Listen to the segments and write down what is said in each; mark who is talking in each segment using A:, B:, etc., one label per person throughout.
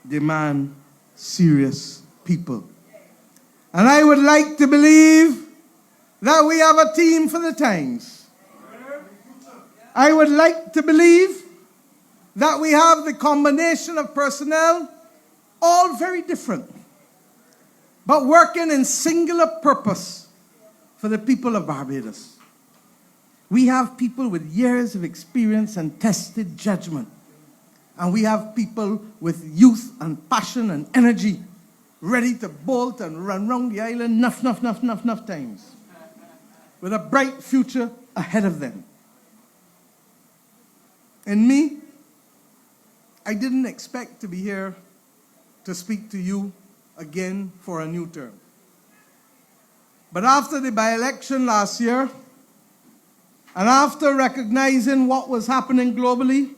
A: demand serious people. And I would like to believe that we have a team for the times. I would like to believe that we have the combination of personnel, all very different, but working in singular purpose for the people of Barbados. We have people with years of experience and tested judgment. And we have people with youth and passion and energy ready to bolt and run round the island enough times, with a bright future ahead of them. And me, I didn't expect to be here to speak to you again for a new term. But after the by-election last year, and after recognizing what was happening globally,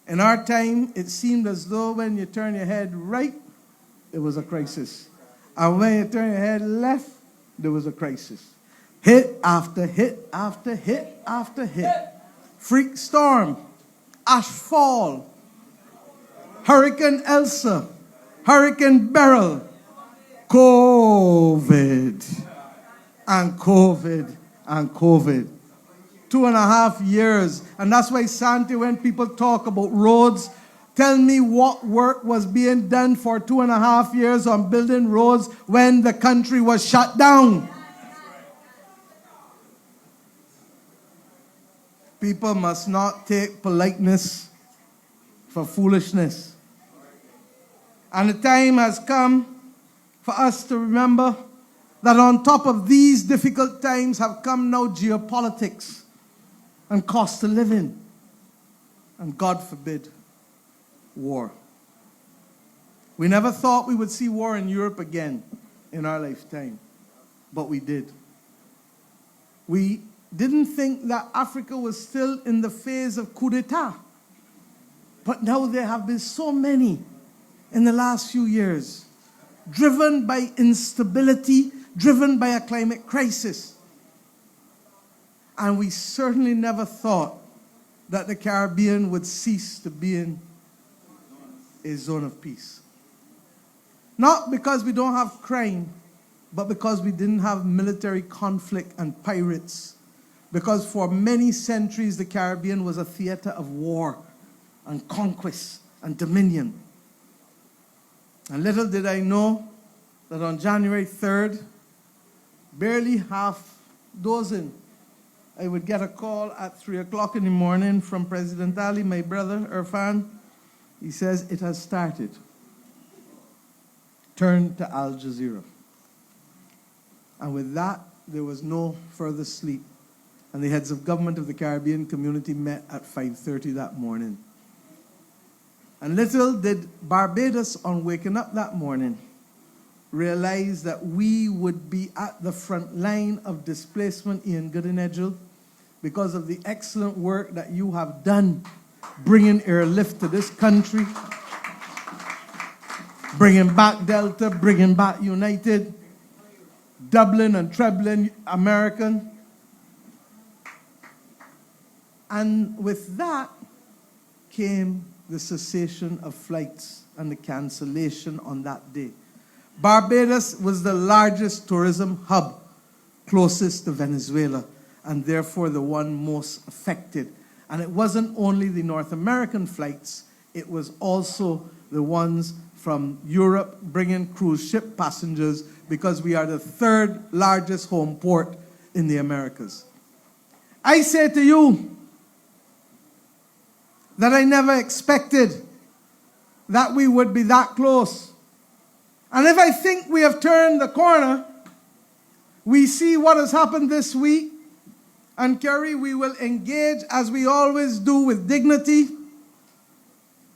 A: in our time, it seemed as though when you turn your head right, it was a crisis. And when you turn your head left, there was a crisis. Hit after hit after hit after hit. Freak storm, ash fall, Hurricane Elsa, Hurricane Beryl, COVID, and COVID, and COVID. 2.5 years. And that's why, Santi, when people talk about roads, tell me what work was being done for 2.5 years on building roads when the country was shut down. People must not take politeness for foolishness. And the time has come for us to remember that on top of these difficult times have come now geopolitics and cost of living, and God forbid, war. We never thought we would see war in Europe again in our lifetime, but we did. We didn't think that Africa was still in the phase of coup d'etat, but now there have been so many in the last few years, driven by instability, driven by a climate crisis. And we certainly never thought that the Caribbean would cease to be in a zone of peace. Not because we don't have crime, but because we didn't have military conflict and pirates. Because for many centuries, the Caribbean was a theater of war and conquest and dominion. And little did I know that on January 3rd, barely half dozen, I would get a call at 3 o'clock in the morning from President Ali, my brother, Irfan. He says, it has started. Turn to Al Jazeera. And with that, there was no further sleep. And the heads of government of the Caribbean community met at 5:30 that morning. And little did Barbados, on waking up that morning, realize that we would be at the front line of displacement, Ian Goodinedgel, because of the excellent work that you have done bringing airlift to this country, bringing back Delta, bringing back United, doubling and trebling American. And with that came the cessation of flights and the cancellation on that day. Barbados was the largest tourism hub closest to Venezuela, and therefore the one most affected. And it wasn't only the North American flights, it was also the ones from Europe bringing cruise ship passengers, because we are the third largest home port in the Americas. I say to you that I never expected that we would be that close. And if I think we have turned the corner, we see what has happened this week. And Kerry, we will engage as we always do, with dignity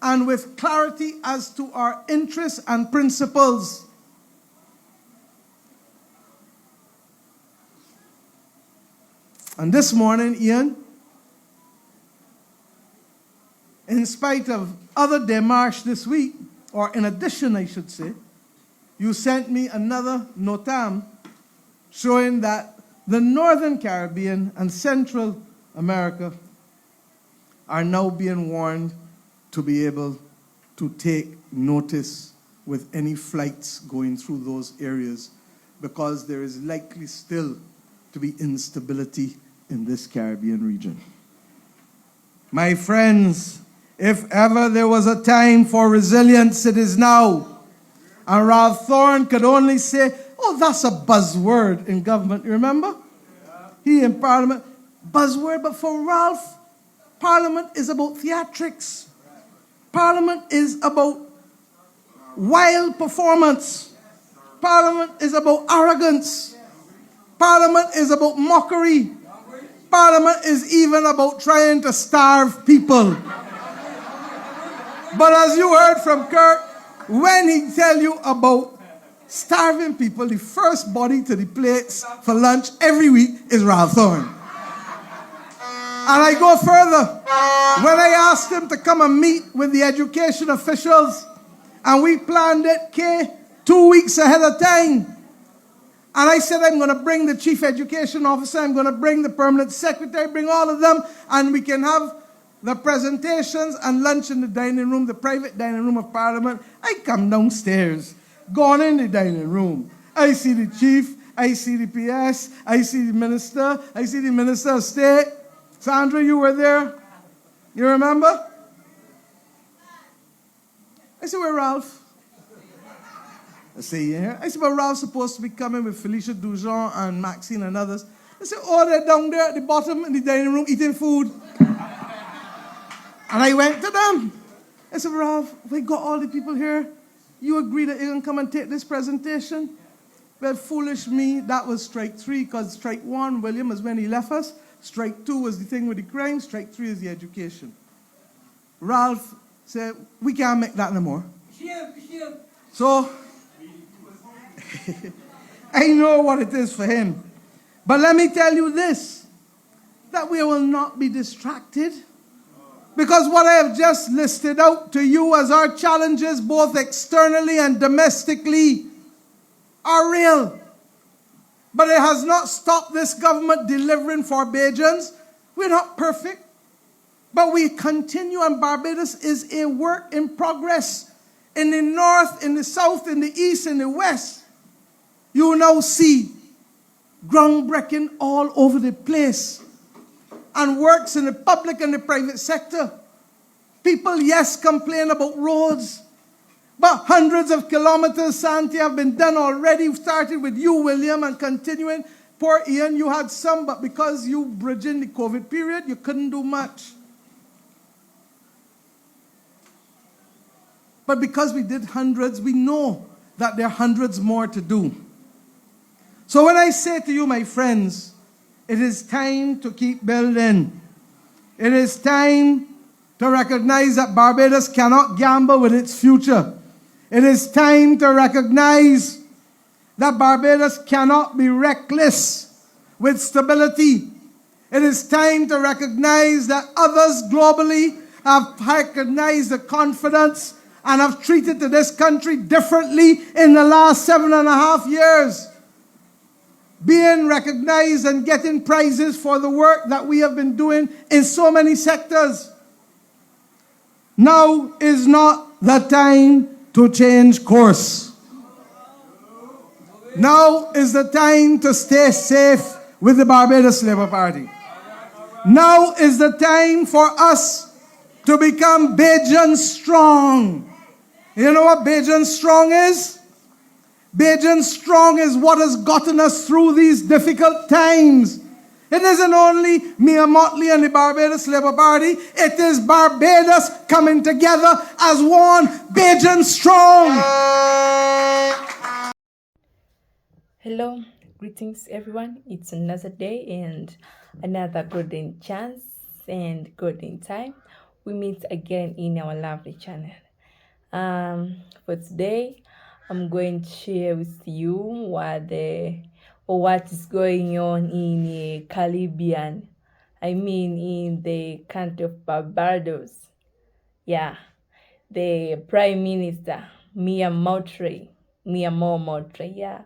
A: and with clarity as to our interests and principles. And this morning, Ian, in spite of other démarches this week, or in addition, I should say, you sent me another notam showing that the Northern Caribbean and Central America are now being warned to be able to take notice with any flights going through those areas, because there is likely still to be instability in this Caribbean region. My friends, if ever there was a time for resilience, it is now. And Ralph Thorne could only say, oh, that's a buzzword in government, you remember? He in Parliament, buzzword, but for Ralph, Parliament is about theatrics. Parliament is about wild performance. Parliament is about arrogance. Parliament is about mockery. Parliament is even about trying to starve people. But as you heard from Kirk, when he tell you about starving people, the first body to the plates for lunch every week is Ralph Thorne. And I go further. When I asked him to come and meet with the education officials, and we planned it, 2 weeks ahead of time, and I said, I'm going to bring the chief education officer, I'm going to bring the permanent secretary, bring all of them, and we can have the presentations and lunch in the dining room, the private dining room of Parliament. I come downstairs, gone in the dining room. I see the chief, I see the PS, I see the minister, I see the minister of state. Sandra, you were there? You remember? I said, where Ralph? I say, yeah. I said, but Ralph's supposed to be coming with Felicia Dujon and Maxine and others. I said, oh, they're down there at the bottom in the dining room eating food. And I went to them. I said, Ralph, we got all the people here. You agree that you're going to come and take this presentation? Well, foolish me, that was strike 3, because strike 1, William, was when he left us. Strike 2 was the thing with the crime. Strike 3 is the education. Ralph said, we can't make that no more. So, I know what it is for him. But let me tell you this, that we will not be distracted. Because what I have just listed out to you as our challenges, both externally and domestically, are real. But it has not stopped this government delivering for Bajans. We're not perfect. But we continue, and Barbados is a work in progress. In the north, in the south, in the east, in the west, you now see groundbreaking all over the place. And works in the public and the private sector. People, yes, complain about roads. But hundreds of kilometers, Santi, have been done already. We started with you, William, and continuing. Poor Ian, you had some, but because you bridging the COVID period, you couldn't do much. But because we did hundreds, we know that there are hundreds more to do. So when I say to you, my friends, it is time to keep building. It is time to recognize that Barbados cannot gamble with its future. It is time to recognize that Barbados cannot be reckless with stability. It is time to recognize that others globally have recognized the confidence and have treated this country differently in the last 7.5 years. Being recognized and getting prizes for the work that we have been doing in so many sectors. Now is not the time to change course. Now is the time to stay safe with the Barbados Labour Party. Now is the time for us to become Bajan strong. You know what Bajan strong is? Bajan strong is what has gotten us through these difficult times. It isn't only Mia Mottley and the Barbados Labour Party. It is Barbados coming together as one, Bajan strong.
B: Hello, greetings everyone. It's another day and another golden chance and golden time. We meet again in our lovely channel. For today, I'm going to share with you what is going on in the Caribbean. I mean, in the country of Barbados. Yeah, the Prime Minister Mia Mottley, yeah,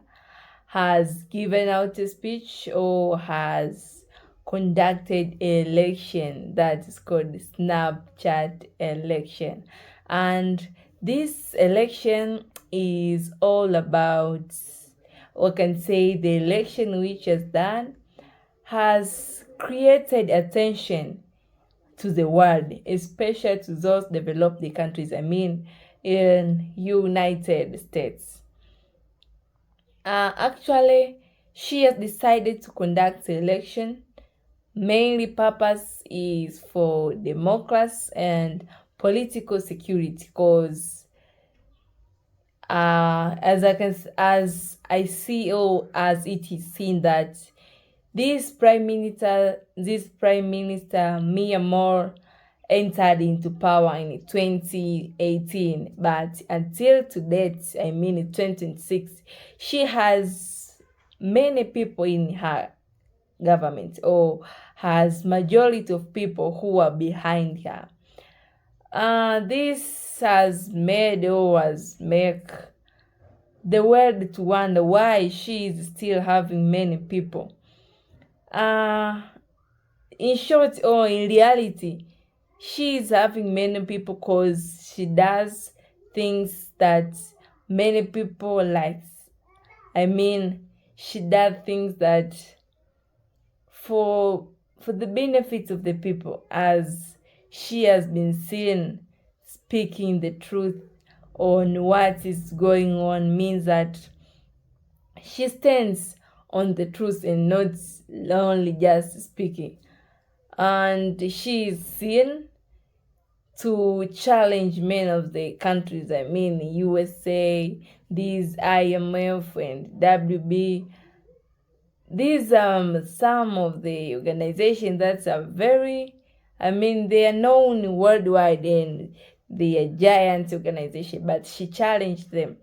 B: has given out a speech or has conducted an election that is called the Snapchat election. And this election is all about, or can say the election which has done has created attention to the world, especially to those developed countries, in United States. Actually, she has decided to conduct the election. Mainly purpose is for democracy and political security, because as I see, or as it is seen, that this Prime Minister Mia Mottley entered into power in 2018, but until to date, in 2026, she has many people in her government, or has majority of people who are behind her. This has made, or has make the world to wonder why she is still having many people. In short, or in reality, she is having many people because she does things that many people like. She does things that for the benefit of the people, as she has been seen speaking the truth on what is going on, means that she stands on the truth and not only just speaking. And she is seen to challenge many of the countries, USA, these IMF and WB. These some of the organizations that are very, they are known worldwide and they are giant organizations, but she challenged them.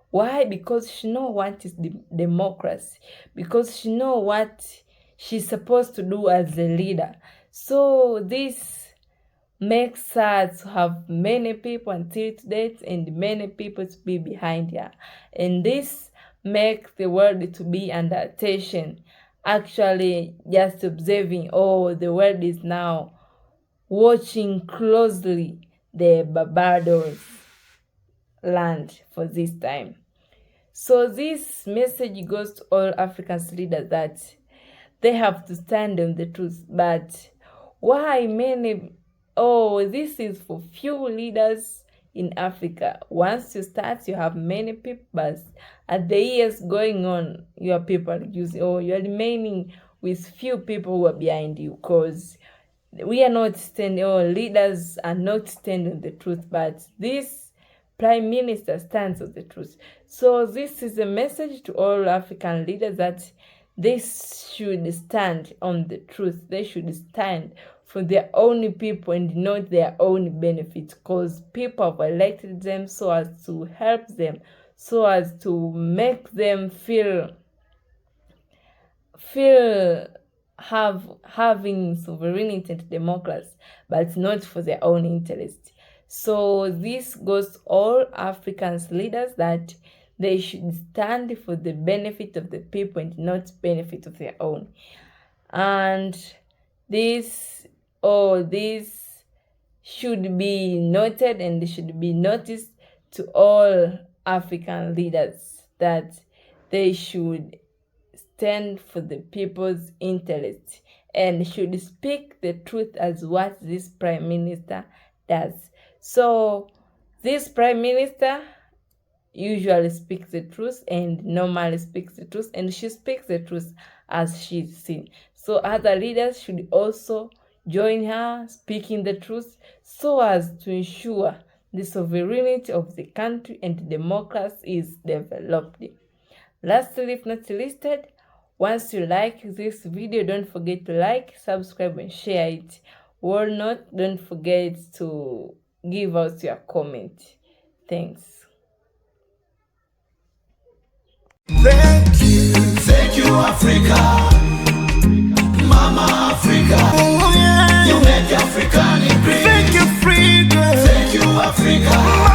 B: Why? Because she knows what is democracy, because she knows what she's supposed to do as a leader. So this makes her to have many people until today, and many people to be behind her. And this makes the world to be under attention. Actually, just observing, the world is now watching closely the Barbados land for this time. So this message goes to all African leaders that they have to stand on the truth. But why many? This is for few leaders in Africa. Once you start, you have many people, but as the years going on, your people you're remaining with few people who are behind you, because we are not standing, leaders are not standing on the truth, but this Prime Minister stands on the truth. So this is a message to all African leaders that they should stand on the truth. They should stand for their own people and not their own benefit, because people have elected them so as to help them, so as to make them feel having sovereignty and democracy, but not for their own interest. So this goes to all African leaders that they should stand for the benefit of the people and not benefit of their own. And this should be noted and should be noticed to all African leaders, that they should stand for the people's interest and should speak the truth as what this Prime Minister does. So this Prime Minister usually speaks the truth and normally speaks the truth, and she speaks the truth as she's seen. So other leaders should also join her speaking the truth, so as to ensure the sovereignty of the country and democracy is developed. Lastly, if not listed, once you like this video, don't forget to like, subscribe and share it. Or not, don't forget to give us your comment. Thanks.
C: Thank you, Africa. Mama Africa. Oh, yeah. You make African great. Thank you, Africa. Thank you, Africa.